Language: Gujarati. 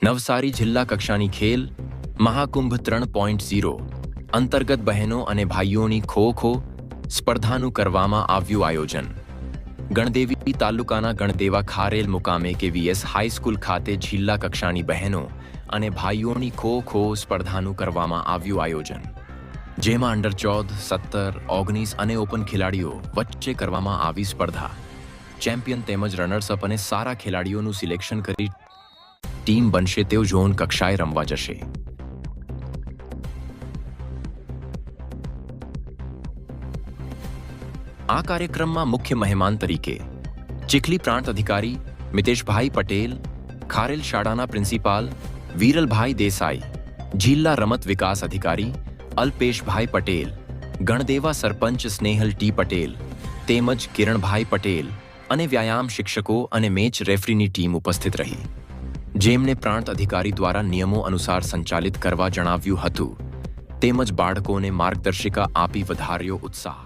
નવસારી જિલ્લા કક્ષાની ખેલ મહાકુંભ 3.0 અંતર્ગત બહેનો અને ભાઈઓની ખો-ખો સ્પર્ધાનું કરવામાં આવ્યું આયોજન. ગણદેવી તાલુકાના ગણદેવા ખારેલ મુકામે કેવીએસ હાઈસ્કૂલ ખાતે જિલ્લા કક્ષાની બહેનો અને ભાઈઓની ખો-ખો સ્પર્ધાનું કરવામાં આવ્યું આયોજન, જેમાં અંડર 14, 17, 19 અને ઓપન ખેલાડીઓ વચ્ચે કરવામાં આવી સ્પર્ધા. ચેમ્પિયન તેમજ રનર્સઅપ અને સારા ખેલાડીઓનું સિલેક્શન કરી ટીમ બનશે તેઓ ઝોન કક્ષાએ રમવા જશે. આ કાર્યક્રમમાં મુખ્ય મહેમાન તરીકે ચીખલી પ્રાંત અધિકારી મિતેશભાઈ પટેલ, ખારેલ શાળાના પ્રિન્સિપાલ વિરલભાઈ દેસાઈ, જિલ્લા રમત વિકાસ અધિકારી અલ્પેશભાઈ પટેલ, ગણદેવા સરપંચ સ્નેહલ ટી પટેલ તેમજ કિરણભાઈ પટેલ અને વ્યાયામ શિક્ષકો અને મેચ રેફરીની ટીમ ઉપસ્થિત રહી, જેમને પ્રાંત અધિકારી દ્વારા નિયમો અનુસાર સંચાલિત કરવા જણાવ્યું હતું તેમજ બાળકોને માર્ગદર્શિકા આપી વધાર્યો ઉત્સાહ.